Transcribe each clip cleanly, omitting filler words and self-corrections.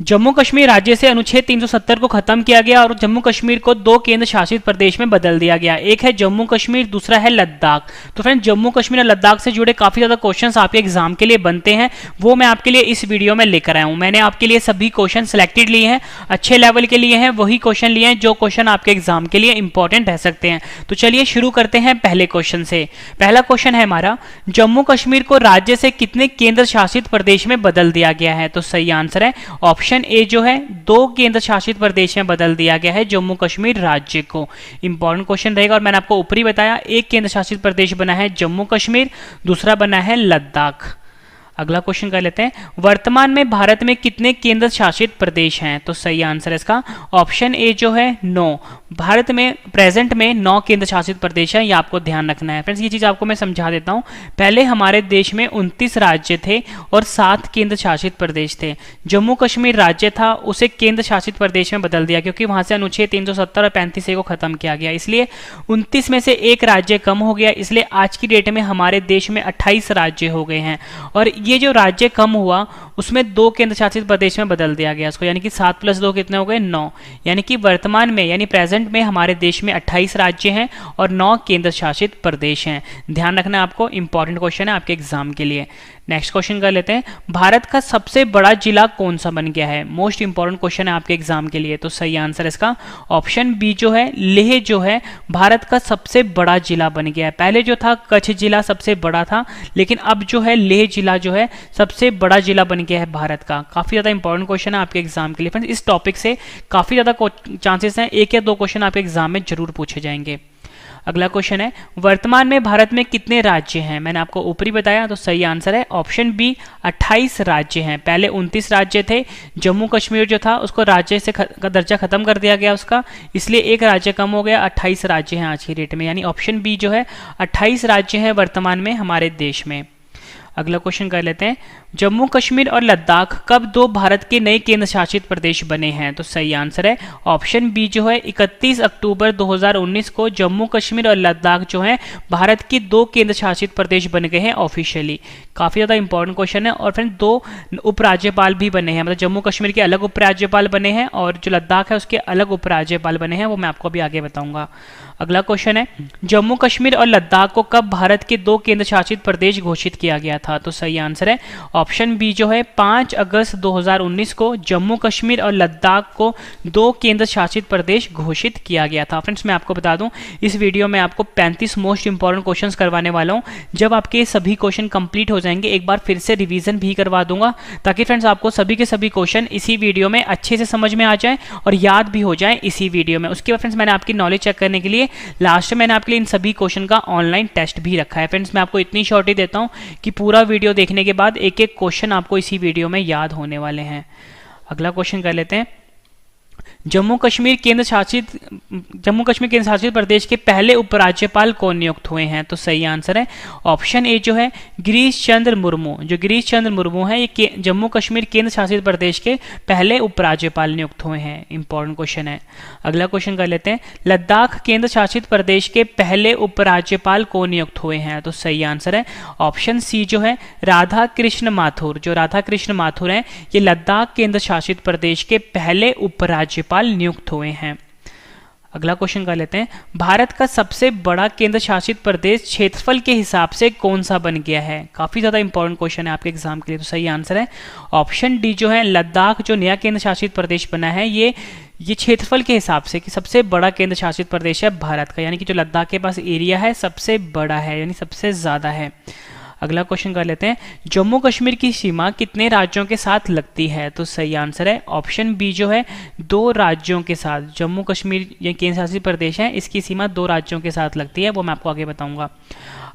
जम्मू कश्मीर राज्य से अनुच्छेद 370 को खत्म किया गया और जम्मू कश्मीर को दो केंद्र शासित प्रदेश में बदल दिया गया। एक है जम्मू कश्मीर, दूसरा है लद्दाख। तो फ्रेंड्स, जम्मू कश्मीर और लद्दाख से जुड़े काफी ज्यादा क्वेश्चंस आपके एग्जाम के लिए बनते हैं, वो मैं आपके लिए इस वीडियो में लेकर आया हूं। मैंने आपके लिए सभी क्वेश्चन सिलेक्टेड लिए हैं, अच्छे लेवल के लिए हैं, वही क्वेश्चन लिए हैं जो क्वेश्चन आपके एग्जाम के लिए इंपॉर्टेंट रह सकते हैं। तो चलिए शुरू करते हैं पहले क्वेश्चन से। पहला क्वेश्चन है हमारा, जम्मू कश्मीर को राज्य से कितने केंद्र शासित प्रदेश में बदल दिया गया है? तो सही आंसर है ऑप्शन ए जो है, दो केंद्र शासित प्रदेश में बदल दिया गया है जम्मू कश्मीर राज्य को। इंपॉर्टेंट क्वेश्चन रहेगा और मैंने आपको ऊपर ही बताया, एक केंद्र शासित प्रदेश बना है जम्मू कश्मीर, दूसरा बना है लद्दाख। अगला क्वेश्चन कर लेते हैं, वर्तमान में भारत में कितने केंद्र शासित प्रदेश हैं? तो सही आंसर है इसका ऑप्शन ए जो है 9। भारत में प्रेजेंट में 9 केंद्र शासित प्रदेश हैं, ये आपको ध्यान रखना है। फ्रेंड्स, ये चीज आपको मैं समझा देता हूं। पहले हमारे देश में 29 राज्य थे और 7 केंद्र शासित प्रदेश थे। जम्मू कश्मीर राज्य था, उसे केंद्र शासित प्रदेश में बदल दिया क्योंकि वहां से अनुच्छेद 370 और 35A को खत्म किया गया, इसलिए 29 में से एक राज्य कम हो गया। इसलिए आज की डेट में हमारे देश में 28 राज्य हो गए हैं और ये जो राज्य कम हुआ उसमें 2 केंद्र शासित प्रदेश में बदल दिया गया इसको, यानी कि 7 + 2 कितने हो गए? 9। यानी कि वर्तमान में यानी प्रेजेंट में हमारे देश में 28 राज्य हैं और 9 केंद्र शासित प्रदेश हैं। ध्यान रखना आपको, इंपॉर्टेंट क्वेश्चन है आपके एग्जाम के लिए। नेक्स्ट क्वेश्चन कर लेते हैं, भारत का सबसे बड़ा जिला कौन सा बन गया है? मोस्ट इंपॉर्टेंट क्वेश्चन है आपके एग्जाम के लिए। तो सही आंसर इसका ऑप्शन बी जो है, लेह जो है भारत का सबसे बड़ा जिला बन गया है। पहले जो था कच्छ जिला सबसे बड़ा था, लेकिन अब जो है लेह जिला जो है सबसे बड़ा जिला बन गया है भारत का। काफी ज्यादा इंपॉर्टेंट क्वेश्चन है आपके एग्जाम के लिए। फ्रेंड्स, इस टॉपिक से काफी ज्यादा चांसेस हैं, 1 या 2 क्वेश्चन आपके एग्जाम में जरूर पूछे जाएंगे। अगला क्वेश्चन है, वर्तमान में भारत में कितने राज्य हैं? मैंने आपको ऊपरी बताया, तो सही आंसर है ऑप्शन बी 28 राज्य हैं। पहले 29 राज्य थे, जम्मू कश्मीर जो था उसको राज्य से का दर्जा खत्म कर दिया गया उसका, इसलिए एक राज्य कम हो गया, 28 राज्य हैं आज की डेट में। यानी ऑप्शन बी जो है 28 राज्य हैं वर्तमान में हमारे देश में। अगला क्वेश्चन कर लेते हैं, जम्मू कश्मीर और लद्दाख कब 2 भारत के नए केंद्र शासित प्रदेश बने हैं? तो सही आंसर है ऑप्शन बी जो है 31 अक्टूबर 2019 को जम्मू कश्मीर और लद्दाख जो है भारत के 2 केंद्र शासित प्रदेश बन गए हैं ऑफिशियली। काफी ज्यादा इंपॉर्टेंट क्वेश्चन है। और फ्रेंड, 2 उपराज्यपाल भी बने हैं, मतलब जम्मू कश्मीर के अलग उपराज्यपाल बने हैं और जो लद्दाख है उसके अलग उपराज्यपाल बने हैं, वो मैं आपको अभी आगे बताऊंगा। अगला क्वेश्चन है, जम्मू कश्मीर और लद्दाख को कब भारत के 2 केंद्र शासित प्रदेश घोषित किया गया था? तो सही आंसर है ऑप्शन बी जो है 5 अगस्त 2019 को जम्मू कश्मीर और लद्दाख को 2 केंद्र शासित प्रदेश घोषित किया गया था। फ्रेंड्स, मैं आपको बता दूं, इस वीडियो में आपको 35 मोस्ट इंपॉर्टेंट क्वेश्चंस करवाने वाला हूं। जब आपके सभी क्वेश्चन कंप्लीट हो जाएंगे, एक बार फिर से रिवीजन भी करवा दूंगा, ताकि फ्रेंड्स आपको सभी के सभी क्वेश्चन इसी वीडियो में अच्छे से समझ में आ जाए और याद भी हो जाए इसी वीडियो में। उसके बाद फ्रेंड्स, मैंने आपकी नॉलेज चेक करने के लिए लास्ट में मैंने आपके लिए इन सभी क्वेश्चन का ऑनलाइन टेस्ट भी रखा है। फ्रेंड्स, मैं आपको इतनी शॉर्टी देता हूं कि पूरा वीडियो देखने के बाद एक एक क्वेश्चन आपको इसी वीडियो में याद होने वाले हैं। अगला क्वेश्चन कर लेते हैं, जम्मू कश्मीर केंद्र शासित प्रदेश के पहले उपराज्यपाल कौन नियुक्त हुए हैं? तो सही आंसर है ऑप्शन ए जो है गिरीश चंद्र मुर्मू। जो गिरीश चंद्र मुर्मू है, ये जम्मू कश्मीर केंद्र शासित प्रदेश के पहले उपराज्यपाल नियुक्त हुए हैं। इंपॉर्टेंट क्वेश्चन है। अगला क्वेश्चन कर लेते हैं, लद्दाख केंद्र शासित प्रदेश के पहले उपराज्यपाल कौन नियुक्त हुए हैं? तो सही आंसर है ऑप्शन सी जो है राधा कृष्ण माथुर। जो राधा कृष्ण माथुर है, ये लद्दाख केंद्र शासित प्रदेश के पहले उपराज्यपाल नियुक्त हुए हैं। अगला क्वेश्चन कर लेते हैं, भारत का सबसे बड़ा केंद्र शासित प्रदेश क्षेत्रफल के हिसाब से कौन सा बन गया है? काफी ज्यादा इंपॉर्टेंट क्वेश्चन है आपके एग्जाम के लिए। तो सही आंसर है ऑप्शन डी जो है लद्दाख, जो नया केंद्र शासित प्रदेश बना है, ये क्षेत्रफल के हिसाब से कि सबसे बड़ा केंद्र शासित प्रदेश है भारत का, यानी कि जो लद्दाख के पास एरिया है सबसे बड़ा है, यानी सबसे ज्यादा है। अगला क्वेश्चन कर लेते हैं, जम्मू कश्मीर की सीमा कितने राज्यों के साथ लगती है? तो सही आंसर है ऑप्शन बी जो है 2 राज्यों के साथ। जम्मू कश्मीर ये केंद्र शासित प्रदेश है, इसकी सीमा 2 राज्यों के साथ लगती है, वो मैं आपको आगे बताऊंगा।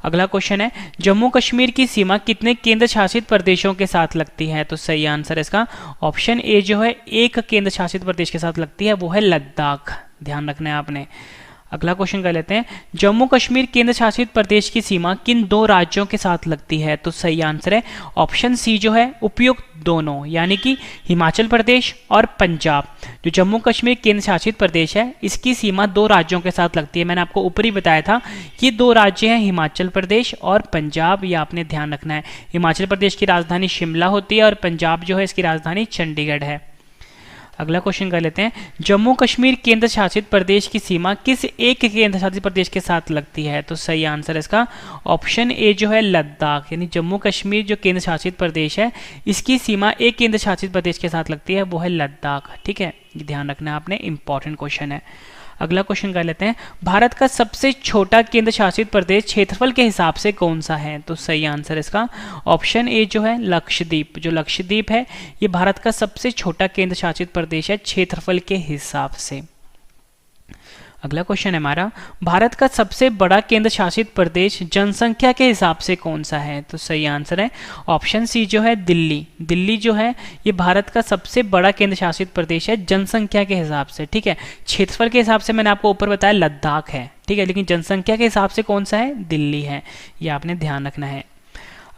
अगला क्वेश्चन है, जम्मू कश्मीर की सीमा कितने केंद्र शासित प्रदेशों के साथ लगती है? तो सही आंसर इसका ऑप्शन ए जो है 1 केंद्र शासित प्रदेश के साथ लगती है, वो है लद्दाख। ध्यान रखना है आपने। अगला क्वेश्चन कर लेते हैं, जम्मू कश्मीर केंद्र शासित प्रदेश की सीमा किन 2 राज्यों के साथ लगती है? तो सही आंसर है ऑप्शन सी जो है उपयुक्त दोनों, यानी कि हिमाचल प्रदेश और पंजाब। जो जम्मू कश्मीर केंद्र शासित प्रदेश है, इसकी सीमा 2 राज्यों के साथ लगती है। मैंने आपको ऊपर ही बताया था, ये 2 राज्य हैं हिमाचल प्रदेश और पंजाब, ये आपने ध्यान रखना है। हिमाचल प्रदेश की राजधानी शिमला होती है और पंजाब जो है इसकी राजधानी चंडीगढ़ है। अगला क्वेश्चन कर लेते हैं, जम्मू कश्मीर केंद्र शासित प्रदेश की सीमा किस एक केंद्र शासित प्रदेश के साथ लगती है? तो सही आंसर है इसका ऑप्शन ए जो है लद्दाख, यानी जम्मू कश्मीर जो केंद्र शासित प्रदेश है इसकी सीमा एक केंद्र शासित प्रदेश के साथ लगती है, वो है लद्दाख। ठीक है, ये ध्यान रखना आपने, इंपॉर्टेंट क्वेश्चन है। अगला क्वेश्चन कर लेते हैं, भारत का सबसे छोटा केंद्र शासित प्रदेश क्षेत्रफल के हिसाब से कौन सा है? तो सही आंसर इसका ऑप्शन ए जो है लक्षद्वीप। जो लक्षद्वीप है ये भारत का सबसे छोटा केंद्र शासित प्रदेश है क्षेत्रफल के हिसाब से। अगला क्वेश्चन है हमारा, भारत का सबसे बड़ा केंद्र शासित प्रदेश जनसंख्या के हिसाब से कौन सा है? तो सही आंसर है ऑप्शन सी जो है दिल्ली। दिल्ली जो है ये भारत का सबसे बड़ा केंद्र शासित प्रदेश है जनसंख्या के हिसाब से। ठीक है, क्षेत्रफल के हिसाब से मैंने आपको ऊपर बताया लद्दाख है, ठीक है, लेकिन जनसंख्या के हिसाब से कौन सा है? दिल्ली है, ये आपने ध्यान रखना है।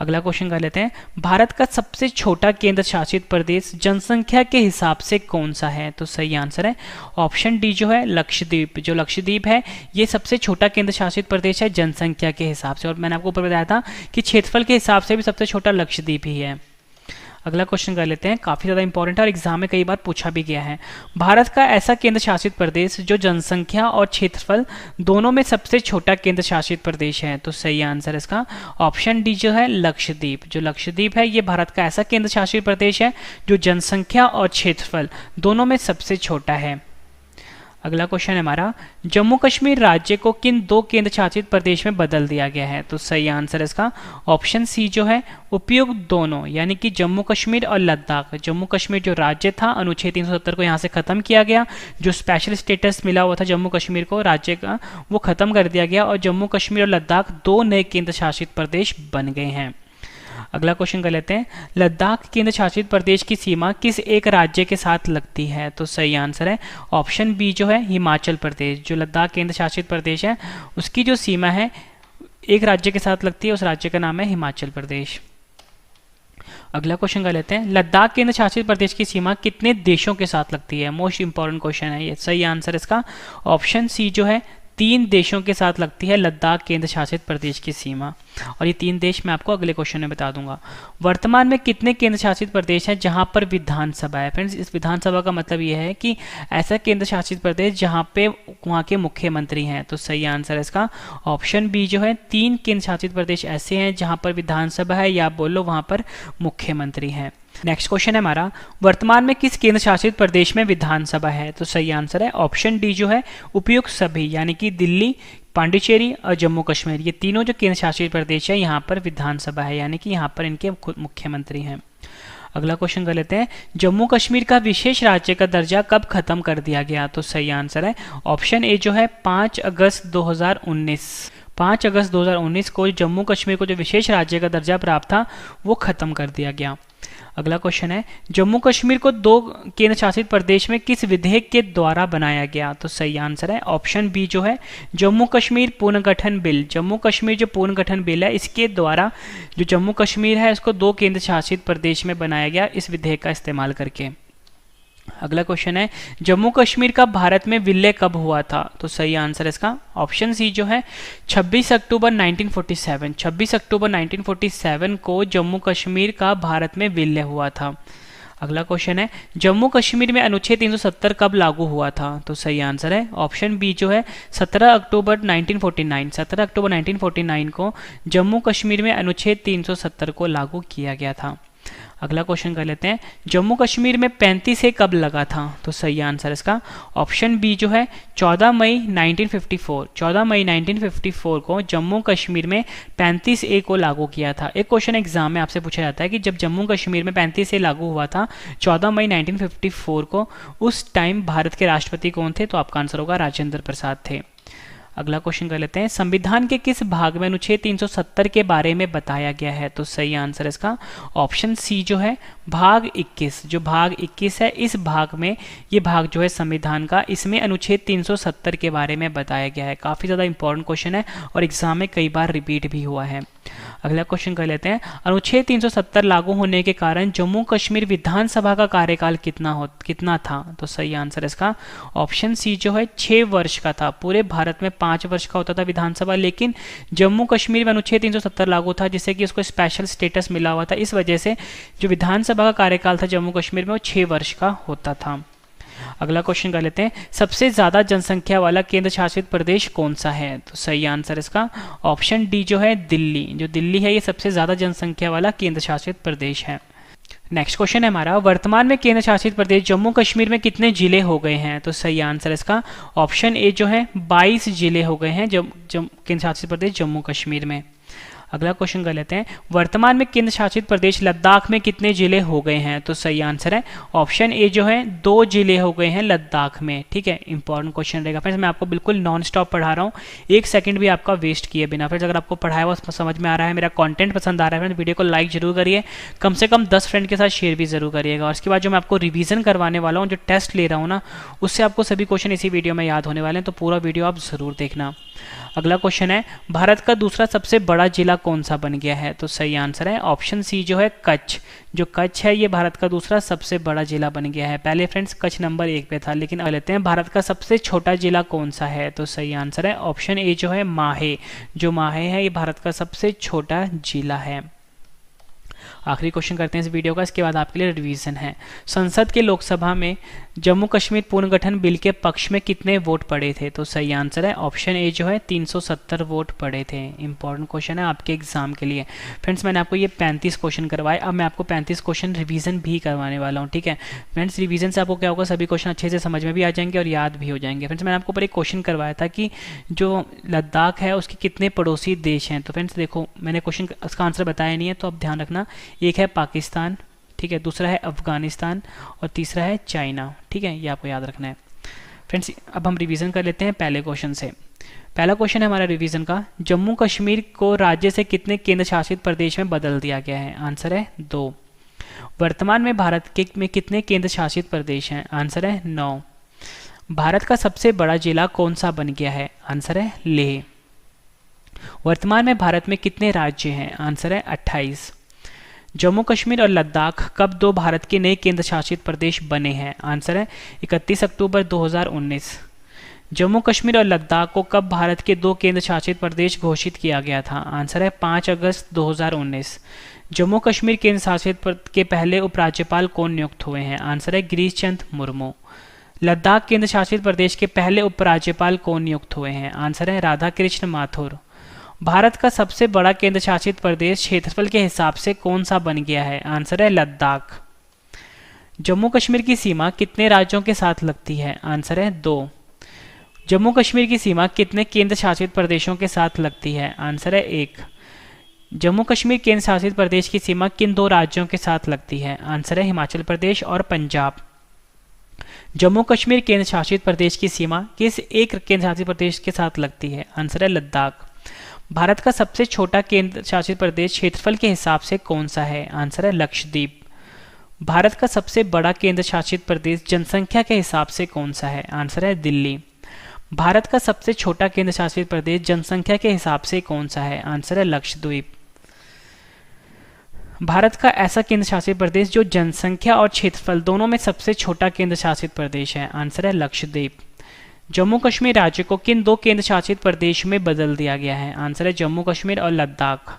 अगला क्वेश्चन कर लेते हैं, भारत का सबसे छोटा केंद्र शासित प्रदेश जनसंख्या के हिसाब से कौन सा है? तो सही आंसर है ऑप्शन डी जो है लक्षद्वीप। जो लक्षद्वीप है ये सबसे छोटा केंद्र शासित प्रदेश है जनसंख्या के हिसाब से, और मैंने आपको ऊपर बताया था कि क्षेत्रफल के हिसाब से भी सबसे छोटा लक्षद्वीप ही है। अगला क्वेश्चन कर लेते हैं, काफी ज्यादा इंपॉर्टेंट है और एग्जाम में कई बार पूछा भी गया है। भारत का ऐसा केंद्र शासित प्रदेश जो जनसंख्या और क्षेत्रफल दोनों में सबसे छोटा केंद्र शासित प्रदेश है? तो सही आंसर इसका ऑप्शन डी जो है लक्षद्वीप। जो लक्षद्वीप है ये भारत का ऐसा केंद्र शासित प्रदेश है जो जनसंख्या और क्षेत्रफल दोनों में सबसे छोटा है। अगला क्वेश्चन है हमारा, जम्मू कश्मीर राज्य को किन दो केंद्र शासित प्रदेश में बदल दिया गया है? तो सही आंसर इसका ऑप्शन सी जो है उपयुक्त दोनों, यानी कि जम्मू कश्मीर और लद्दाख। जम्मू कश्मीर जो राज्य था अनुच्छेद 370 को यहाँ से खत्म किया गया, जो स्पेशल स्टेटस मिला हुआ था जम्मू कश्मीर को राज्य का वो खत्म कर दिया गया और जम्मू कश्मीर और लद्दाख दो नए केंद्र शासित प्रदेश बन गए हैं। अगला क्वेश्चन कर लेते हैं, लद्दाख केंद्र शासित प्रदेश की सीमा किस एक राज्य के साथ लगती है? तो सही आंसर है ऑप्शन बी जो है हिमाचल प्रदेश। जो लद्दाख केंद्र शासित प्रदेश है उसकी जो सीमा है एक राज्य के साथ लगती है, उस राज्य का नाम है हिमाचल प्रदेश। अगला क्वेश्चन कर लेते हैं, लद्दाख केंद्र शासित प्रदेश की सीमा कितने देशों के साथ लगती है? मोस्ट इंपॉर्टेंट क्वेश्चन है ये। सही आंसर इसका ऑप्शन सी जो है 3 देशों के साथ लगती है लद्दाख केंद्र शासित प्रदेश की सीमा, और ये 3 देश मैं आपको अगले क्वेश्चन में बता दूंगा। वर्तमान में कितने केंद्र शासित प्रदेश हैं जहां पर विधानसभा है? फ्रेंड्स, इस विधानसभा का मतलब ये है कि ऐसा केंद्र शासित प्रदेश जहां पे वहां के मुख्यमंत्री हैं। तो सही आंसर है इसका ऑप्शन बी जो है 3 केंद्र शासित प्रदेश ऐसे हैं जहां पर विधानसभा है या बोलो वहां पर मुख्यमंत्री हैं। नेक्स्ट क्वेश्चन है हमारा, वर्तमान में किस केंद्र शासित प्रदेश में विधानसभा है? तो सही आंसर है ऑप्शन डी जो है उपयुक्त सभी, यानी कि दिल्ली, पांडिचेरी और जम्मू कश्मीर, ये तीनों जो केंद्र शासित प्रदेश है यहाँ पर विधानसभा है, यानी कि यहाँ पर इनके मुख्यमंत्री हैं। अगला क्वेश्चन कर लेते हैं, जम्मू कश्मीर का विशेष राज्य का दर्जा कब खत्म कर दिया गया? तो सही आंसर है ऑप्शन ए जो है 5 अगस्त 2019। 5 अगस्त 2019 को जम्मू कश्मीर को जो विशेष राज्य का दर्जा प्राप्त था वो खत्म कर दिया गया। अगला क्वेश्चन है, जम्मू कश्मीर को 2 केंद्र शासित प्रदेश में किस विधेयक के द्वारा बनाया गया? तो सही आंसर है ऑप्शन बी जो है जम्मू कश्मीर पुनर्गठन बिल। जम्मू कश्मीर जो पुनर्गठन बिल है इसके द्वारा जो जम्मू कश्मीर है इसको 2 केंद्र शासित प्रदेश में बनाया गया इस विधेयक का इस्तेमाल करके। अगला क्वेश्चन है, जम्मू कश्मीर का भारत में विलय कब हुआ था? तो सही आंसर इसका ऑप्शन सी जो है 26 अक्टूबर 1947। 26 अक्टूबर 1947 को जम्मू कश्मीर का भारत में विलय हुआ था। अगला क्वेश्चन है, जम्मू कश्मीर में अनुच्छेद 370 कब लागू हुआ था? तो सही आंसर है ऑप्शन बी जो है 17 अक्टूबर 1949। 17 अक्टूबर 1949 को जम्मू कश्मीर में अनुच्छेद 370 को लागू किया गया था। अगला क्वेश्चन कर लेते हैं, जम्मू कश्मीर में 35A कब लगा था? तो सही आंसर इसका ऑप्शन बी जो है 14 मई 1954। 14 मई 1954 को जम्मू कश्मीर में 35A को लागू किया था। एक क्वेश्चन एग्जाम में आपसे पूछा जाता है कि जब जम्मू कश्मीर में 35A लागू हुआ था 14 मई 1954 को, उस टाइम भारत के राष्ट्रपति कौन थे? तो आपका आंसर होगा राजेंद्र प्रसाद थे। अगला क्वेश्चन कर लेते हैं, संविधान के किस भाग में अनुच्छेद 370 के बारे में बताया गया है? तो सही आंसर इसका ऑप्शन सी जो है भाग 21। जो भाग 21 है इस भाग में, ये भाग जो है संविधान का, इसमें अनुच्छेद 370 के बारे में बताया गया है। काफी ज्यादा इंपॉर्टेंट क्वेश्चन है और एग्जाम में कई बार रिपीट भी हुआ है। अगला क्वेश्चन कर लेते हैं, अनुच्छेद 370 लागू होने के कारण जम्मू कश्मीर विधानसभा का कार्यकाल कितना था? तो सही आंसर इसका ऑप्शन सी जो है 6 वर्ष का था। पूरे भारत में 5 वर्ष का होता था विधानसभा, लेकिन जम्मू कश्मीर में अनुच्छेद 370 लागू था जिससे कि उसको स्पेशल स्टेटस मिला हुआ था। इस वजह से जो विधानसभा का कार्यकाल था जम्मू कश्मीर में वो 6 वर्ष का होता था। अगला क्वेश्चन कर लेते हैं, सबसे ज़्यादा जनसंख्या वाला केंद्र शासित प्रदेश कौन सा है? तो सही आंसर इसका ऑप्शन डी जो है दिल्ली। जो दिल्ली है ये सबसे ज़्यादा जनसंख्या वाला केंद्र शासित प्रदेश है। नेक्स्ट क्वेश्चन है हमारा, वर्तमान में केंद्र शासित प्रदेश जम्मू कश्मीर में कितने जिले हो गए हैं? तो सही आंसर इसका ऑप्शन ए जो है 22 जिले हो गए हैं केंद्र शासित प्रदेश जम्मू कश्मीर में। अगला क्वेश्चन कर लेते हैं, वर्तमान में केंद्र शासित प्रदेश लद्दाख में कितने जिले हो गए हैं? तो सही आंसर है ऑप्शन ए जो है 2 जिले हो गए हैं लद्दाख में। ठीक है, इंपॉर्टेंट क्वेश्चन रहेगा फ्रेंड्स, मैं आपको बिल्कुल नॉन स्टॉप पढ़ा रहा हूँ, एक सेकंड भी आपका वेस्ट किए बिना। फ्रेंड्स अगर आपको पढ़ाया हुआ समझ में आ रहा है, मेरा कंटेंट पसंद आ रहा है फ्रेंड्स, वीडियो को लाइक जरूर करिए, कम से कम 10 फ्रेंड के साथ शेयर भी जरूर करिएगा। और उसके बाद जो मैं आपको रिवीजन करवाने वाला हूँ, जो टेस्ट ले रहा हूँ ना, उससे आपको सभी क्वेश्चन इसी वीडियो में याद होने वाले हैं, तो पूरा वीडियो आप जरूर देखना। अगला क्वेश्चन है, भारत का दूसरा सबसे बड़ा जिला कौन सा बन गया है? तो सही आंसर है ऑप्शन सी जो है कच्छ। जो कच्छ है ये भारत का दूसरा सबसे बड़ा जिला बन गया है। पहले फ्रेंड्स कच्छ नंबर 1 पे था, लेकिन अब लेते हैं भारत का सबसे छोटा जिला कौन सा है? तो सही आंसर है ऑप्शन ए जो है माहे। जो माहे है ये भारत का सबसे छोटा जिला है। आखिरी क्वेश्चन करते हैं इस वीडियो का, इसके बाद आपके लिए रिवीजन है। संसद के लोकसभा में जम्मू कश्मीर पुनर्गठन बिल के पक्ष में कितने वोट पड़े थे? तो सही आंसर है ऑप्शन ए जो है 370 वोट पड़े थे। इंपॉर्टेंट क्वेश्चन है आपके एग्जाम के लिए। फ्रेंड्स मैंने आपको ये 35 क्वेश्चन करवाए, अब मैं आपको 35 क्वेश्चन रिवीजन भी करवाने वाला हूँ। ठीक है फ्रेंड्स, रिवीजन से आपको क्या होगा, सभी क्वेश्चन अच्छे से समझ में भी आ जाएंगे और याद भी हो जाएंगे। फ्रेंड्स मैंने आपको ऊपर एक क्वेश्चन करवाया था कि जो लद्दाख है उसके कितने पड़ोसी देश हैं। तो फ्रेंड्स देखो, मैंने क्वेश्चन उसका आंसर बताया नहीं है, तो अब ध्यान रखना, एक है पाकिस्तान, ठीक है, दूसरा है अफगानिस्तान और तीसरा है चाइना। ठीक है, ये आपको याद रखना है। फ्रेंड्स अब हम रिवीजन कर लेते हैं पहले क्वेश्चन से। पहला क्वेश्चन है हमारा रिवीजन का, जम्मू कश्मीर को राज्य से कितने केंद्र शासित प्रदेश में बदल दिया गया है? आंसर है 2। वर्तमान में भारत में कितने केंद्र शासित प्रदेश हैं? आंसर है 9। भारत का सबसे बड़ा जिला कौन सा बन गया है? आंसर है लेह। वर्तमान में भारत में कितने राज्य हैं? आंसर है 28। जम्मू कश्मीर और लद्दाख कब 2 भारत के नए केंद्र शासित प्रदेश बने हैं? आंसर है 31 अक्टूबर 2019। जम्मू कश्मीर और लद्दाख को कब भारत के 2 केंद्र शासित प्रदेश घोषित किया गया था? आंसर है 5 अगस्त 2019। जम्मू कश्मीर केंद्र शासित के पहले उपराज्यपाल कौन नियुक्त हुए हैं? आंसर है गिरीश चंद्र मुर्मू। लद्दाख केंद्र शासित प्रदेश के पहले उपराज्यपाल कौन नियुक्त हुए हैं? आंसर है राधा कृष्ण माथुर। भारत का सबसे बड़ा केंद्र शासित प्रदेश क्षेत्रफल के हिसाब से कौन सा बन गया है? आंसर है लद्दाख। जम्मू कश्मीर की सीमा कितने राज्यों के साथ लगती है? आंसर है 2। जम्मू कश्मीर की सीमा कितने केंद्र शासित प्रदेशों के साथ लगती है? आंसर है 1। जम्मू कश्मीर केंद्र शासित प्रदेश की सीमा किन 2 राज्यों के साथ लगती है? आंसर है हिमाचल प्रदेश और पंजाब। जम्मू कश्मीर केंद्र शासित प्रदेश की सीमा किस एक केंद्र शासित प्रदेश के साथ लगती है? आंसर है लद्दाख। भारत का सबसे छोटा केंद्र शासित प्रदेश क्षेत्रफल के हिसाब से कौन सा है? आंसर है लक्षद्वीप। भारत का सबसे बड़ा केंद्र शासित प्रदेश जनसंख्या के हिसाब से कौन सा है? आंसर है दिल्ली। भारत का सबसे छोटा केंद्र शासित प्रदेश जनसंख्या के हिसाब से कौन सा है? आंसर है लक्षद्वीप। भारत का ऐसा केंद्र शासित प्रदेश जो जनसंख्या और क्षेत्रफल दोनों में सबसे छोटा केंद्र शासित प्रदेश है? आंसर है लक्षद्वीप। जम्मू कश्मीर राज्य को किन 2 केंद्र शासित प्रदेश में बदल दिया गया है? आंसर है जम्मू कश्मीर और लद्दाख।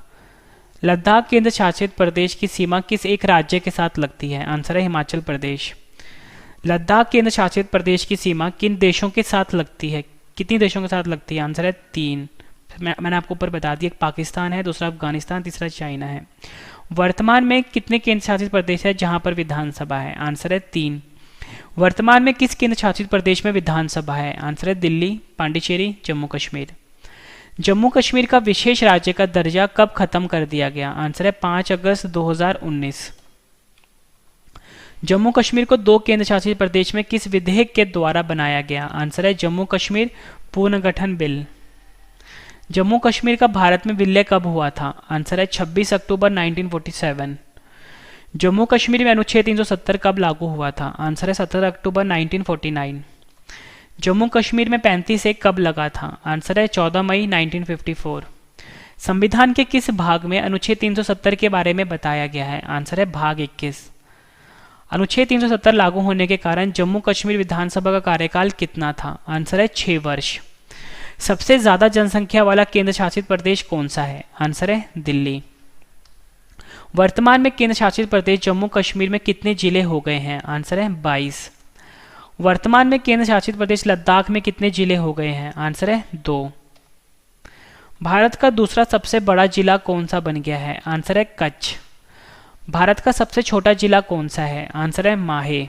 लद्दाख केंद्र शासित प्रदेश की सीमा किस एक राज्य के साथ लगती है? आंसर है हिमाचल प्रदेश। लद्दाख केंद्र शासित प्रदेश की सीमा किन देशों के साथ लगती है? कितनी देशों के साथ लगती है? आंसर है 3। मैंने आपको ऊपर बता दिया, पाकिस्तान है, दूसरा अफगानिस्तान, तीसरा चाइना है। वर्तमान में कितने केंद्र शासित प्रदेश है जहां पर विधानसभा है? आंसर है 3। वर्तमान में किस केंद्र शासित प्रदेश में विधानसभा है? आंसर है दिल्ली, पांडिचेरी, जम्मू कश्मीर। जम्मू कश्मीर का विशेष राज्य का दर्जा कब खत्म कर दिया गया? आंसर है 5 अगस्त 2019। जम्मू कश्मीर को 2 केंद्र शासित प्रदेश में किस विधेयक के द्वारा बनाया गया? आंसर है जम्मू कश्मीर पुनर्गठन बिल। जम्मू कश्मीर का भारत में विलय कब हुआ था? आंसर है 26 अक्टूबर 1947। जम्मू कश्मीर में अनुच्छेद 370 कब लागू हुआ था? आंसर है 17 अक्टूबर 1949। जम्मू कश्मीर में 35A कब लगा था? आंसर है 14 मई 1954। संविधान के किस भाग में अनुच्छेद 370 के बारे में बताया गया है? आंसर है भाग 21। अनुच्छेद 370 लागू होने के कारण जम्मू कश्मीर विधानसभा का कार्यकाल कितना था? आंसर है 6 वर्ष। सबसे ज्यादा जनसंख्या वाला केंद्र शासित प्रदेश कौन सा है? आंसर है दिल्ली। वर्तमान में केंद्र शासित प्रदेश जम्मू कश्मीर में कितने जिले हो गए हैं? आंसर है 22। वर्तमान में केंद्र शासित प्रदेश लद्दाख में कितने जिले हो गए हैं? आंसर है 2। भारत का दूसरा सबसे बड़ा जिला कौन सा बन गया है? आंसर है कच्छ। भारत का सबसे छोटा जिला कौन सा है? आंसर है माहे।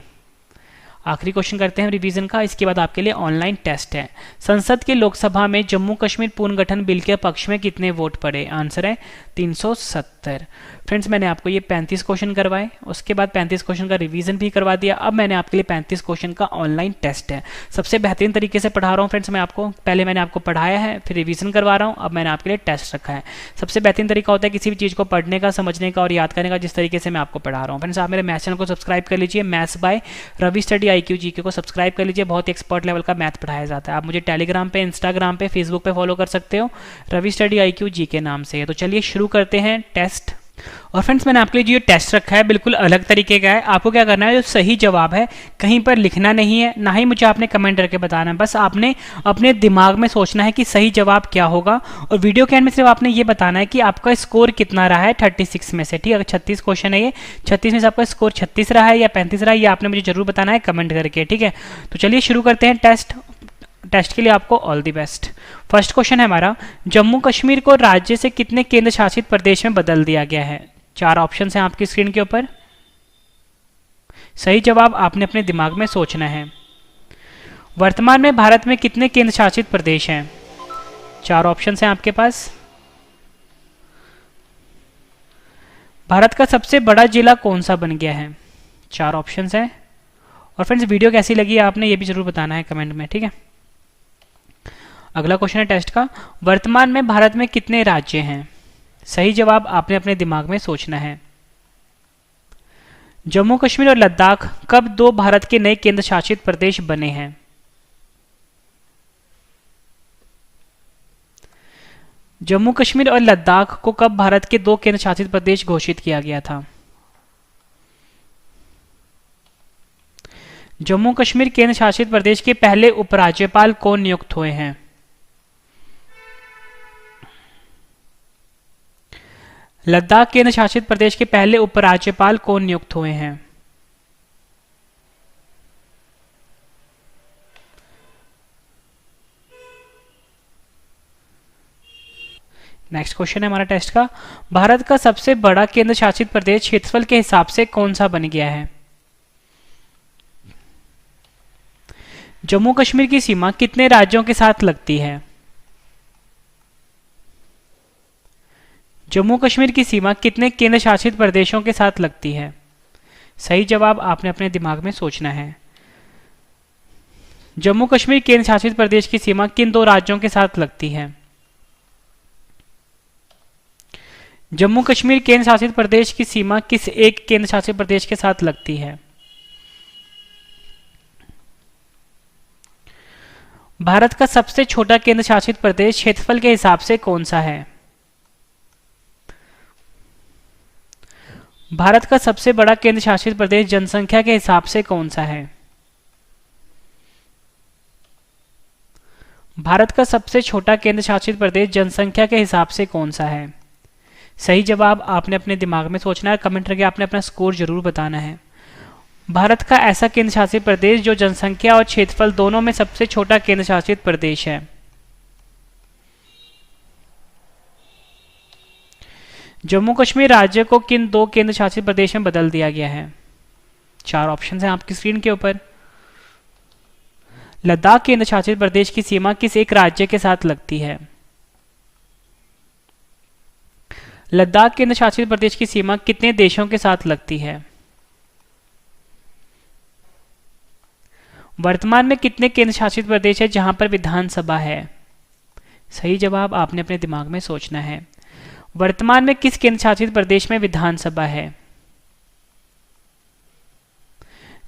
आखिरी क्वेश्चन करते हैं रिवीजन का, इसके बाद आपके लिए ऑनलाइन टेस्ट है। संसद के लोकसभा में जम्मू कश्मीर पुनर्गठन बिल के पक्ष में कितने वोट पड़े? आंसर है 370। फ्रेंड्स, मैंने आपको ये 35 क्वेश्चन करवाए, उसके बाद 35 क्वेश्चन का रिवीजन भी करवा दिया। अब मैंने आपके लिए 35 क्वेश्चन का ऑनलाइन टेस्ट है। सबसे बेहतरीन तरीके से पढ़ा रहा हूँ फ्रेंड्स मैं आपको। पहले मैंने आपको पढ़ाया है, फिर रिवीजन करवा रहा हूँ, अब मैंने आपके लिए टेस्ट रखा है। सबसे बेहतरीन तरीका होता है किसी भी चीज़ को पढ़ने का, समझने का और याद करने का, जिस तरीके से मैं आपको पढ़ा रहा हूँ। फ्रेंड्स, आप मेरे मैथ चैनल को सब्सक्राइब कर लीजिए। Maths by Ravi study IQ GK को सब्सक्राइब कर लीजिए। बहुत ही एक्सपर्ट लेवल का मैथ पढ़ाया जाता है। आप मुझे टेलीग्राम पे, इंस्टाग्राम पे, फेसबुक पे फॉलो कर सकते हो, रवि स्टडी IQ GK नाम से। तो चलिए शुरू करते हैं टेस्ट। और फ्रेंड्स, मैंने आपके लिए जो टेस्ट रखा है बिल्कुल अलग तरीके का है। आपको क्या करना है, जो सही जवाब है कहीं पर लिखना नहीं है, ना ही मुझे आपने कमेंट करके बताना है। बस आपने अपने दिमाग में सोचना है कि सही जवाब क्या होगा, और वीडियो के एंड में सिर्फ आपने ये बताना है कि आपका स्कोर कितना रहा है 36 में से। ठीक है, अगर 36 क्वेश्चन है ये, 36 में से आपका स्कोर 36 रहा है या 35 रहा है, ये आपने मुझे जरूर बताना है कमेंट करके। ठीक है, तो चलिए शुरू करते हैं टेस्ट। टेस्ट के लिए आपको all the best. First question है हमारा, जम्मू कश्मीर को राज्य से कितने केंद्र शासित प्रदेश में बदल दिया गया है? 4 ऑप्शन हैं आपकी स्क्रीन के ऊपर। सही जवाब आपने अपने दिमाग में सोचना है। वर्तमान में भारत में कितने केंद्र शासित प्रदेश हैं? 4 ऑप्शन हैं आपके पास। भारत का सबसे बड़ा जिला कौन सा बन गया है? 4 ऑप्शन हैं। और फ्रेंड्स, वीडियो कैसी लगी आपने ये भी जरूर बताना है कमेंट में। ठीक है, अगला क्वेश्चन है टेस्ट का, वर्तमान में भारत में कितने राज्य हैं? सही जवाब आपने अपने दिमाग में सोचना है। जम्मू कश्मीर और लद्दाख कब 2 भारत के नए केंद्र शासित प्रदेश बने हैं? जम्मू कश्मीर और लद्दाख को कब भारत के 2 केंद्र शासित प्रदेश घोषित किया गया था? जम्मू कश्मीर केंद्र शासित प्रदेश के पहले उपराज्यपाल कौन नियुक्त हुए हैं? लद्दाख केंद्र शासित प्रदेश के पहले उपराज्यपाल कौन नियुक्त हुए हैं? नेक्स्ट क्वेश्चन है हमारा टेस्ट का, भारत का सबसे बड़ा केंद्र शासित प्रदेश क्षेत्रफल के हिसाब से कौन सा बन गया है? जम्मू कश्मीर की सीमा कितने राज्यों के साथ लगती है? जम्मू कश्मीर की सीमा कितने केंद्र शासित प्रदेशों के साथ लगती है? सही जवाब आपने अपने दिमाग में सोचना है। जम्मू कश्मीर केंद्र शासित प्रदेश की सीमा किन 2 राज्यों के साथ लगती है? जम्मू कश्मीर केंद्र शासित प्रदेश की सीमा किस एक केंद्र शासित प्रदेश के साथ लगती है? भारत का सबसे छोटा केंद्र शासित प्रदेश क्षेत्रफल के हिसाब से कौन सा है? भारत का सबसे बड़ा केंद्र शासित प्रदेश जनसंख्या के हिसाब से कौन सा है? भारत का सबसे छोटा केंद्र शासित प्रदेश जनसंख्या के हिसाब से कौन सा है? सही जवाब आपने अपने दिमाग में सोचना है, कमेंट करके आपने अपना स्कोर जरूर बताना है। भारत का ऐसा केंद्र शासित प्रदेश जो जनसंख्या और क्षेत्रफल दोनों में सबसे छोटा केंद्र शासित प्रदेश है। जम्मू कश्मीर राज्य को किन 2 केंद्र शासित प्रदेश में बदल दिया गया है? 4 ऑप्शन हैं आपकी स्क्रीन के ऊपर। लद्दाख केंद्र शासित प्रदेश की सीमा किस एक राज्य के साथ लगती है? लद्दाख केंद्र शासित प्रदेश की सीमा कितने देशों के साथ लगती है? वर्तमान में कितने केंद्र शासित प्रदेश है जहां पर विधानसभा है? सही जवाब आपने अपने दिमाग में सोचना है। वर्तमान में किस केंद्र शासित प्रदेश में विधानसभा है?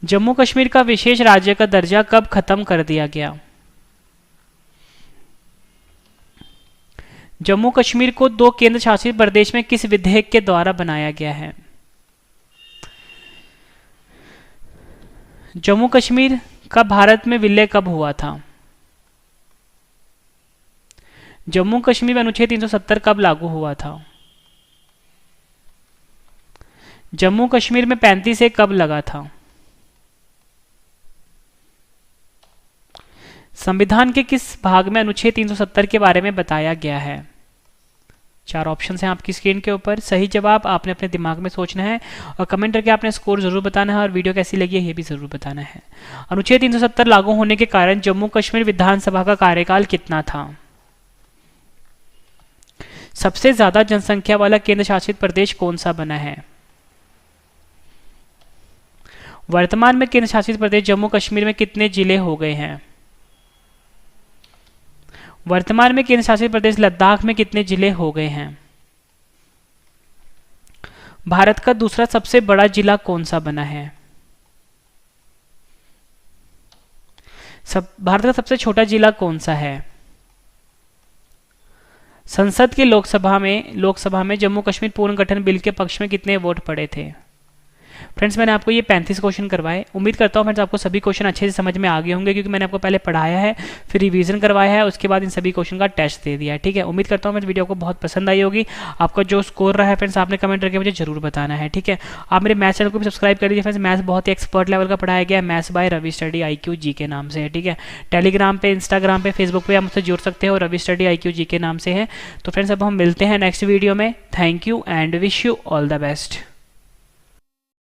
जम्मू कश्मीर का विशेष राज्य का दर्जा कब खत्म कर दिया गया? जम्मू कश्मीर को 2 केंद्र शासित प्रदेश में किस विधेयक के द्वारा बनाया गया है? जम्मू कश्मीर का भारत में विलय कब हुआ था? जम्मू कश्मीर में अनुच्छेद 370 कब लागू हुआ था? जम्मू कश्मीर में 35 ए कब लगा था? संविधान के किस भाग में अनुच्छेद 370 के बारे में बताया गया है? 4 ऑप्शन हैं आपकी स्क्रीन के ऊपर। सही जवाब आपने अपने दिमाग में सोचना है और कमेंट करके आपने स्कोर जरूर बताना है और वीडियो कैसी लगी है ये भी जरूर बताना है। अनुच्छेद 370 लागू होने के कारण जम्मू कश्मीर विधानसभा का कार्यकाल कितना था? सबसे ज्यादा जनसंख्या वाला केंद्र शासित प्रदेश कौन सा बना है? वर्तमान में केंद्र शासित प्रदेश जम्मू कश्मीर में कितने जिले हो गए हैं? वर्तमान में केंद्र शासित प्रदेश लद्दाख में कितने जिले हो गए हैं? भारत का दूसरा सबसे बड़ा जिला कौन सा बना है? भारत का सबसे छोटा जिला कौन सा है? संसद की लोकसभा में जम्मू कश्मीर पुनर्गठन बिल के पक्ष में कितने वोट पड़े थे? फ्रेंड्स मैंने आपको ये 35 क्वेश्चन करवाए। उम्मीद करता हूँ फ्रेंड्स आपको सभी क्वेश्चन अच्छे से समझ में आ गए होंगे, क्योंकि मैंने आपको पहले पढ़ाया है, फिर रिवीजन करवाया है, उसके बाद इन सभी क्वेश्चन का टेस्ट दे दिया है। ठीक है, उम्मीद करता हूँ फ्रेंड्स वीडियो को बहुत पसंद आई होगी। आपका जो स्कोर रहा है फ्रेंड्स आपने कमेंट करके मुझे जरूर बताना है। ठीक है, आप मेरे मैथ्स चैनल को भी सब्सक्राइब कर लीजिए फ्रेंड्स। मैथ्स बहुत ही एक्सपर्ट लेवल का पढ़ाया गया है, maths by Ravi study IQ G के नाम से है। ठीक है, टेलीग्राम पे, इंस्टाग्राम पे, फेसबुक पे आप मुझसे जुड़ सकते हो, रवि स्टडी IQ जी के नाम से है। तो फ्रेंड्स अब हम मिलते हैं नेक्स्ट वीडियो में। Thank you and wish you all the best.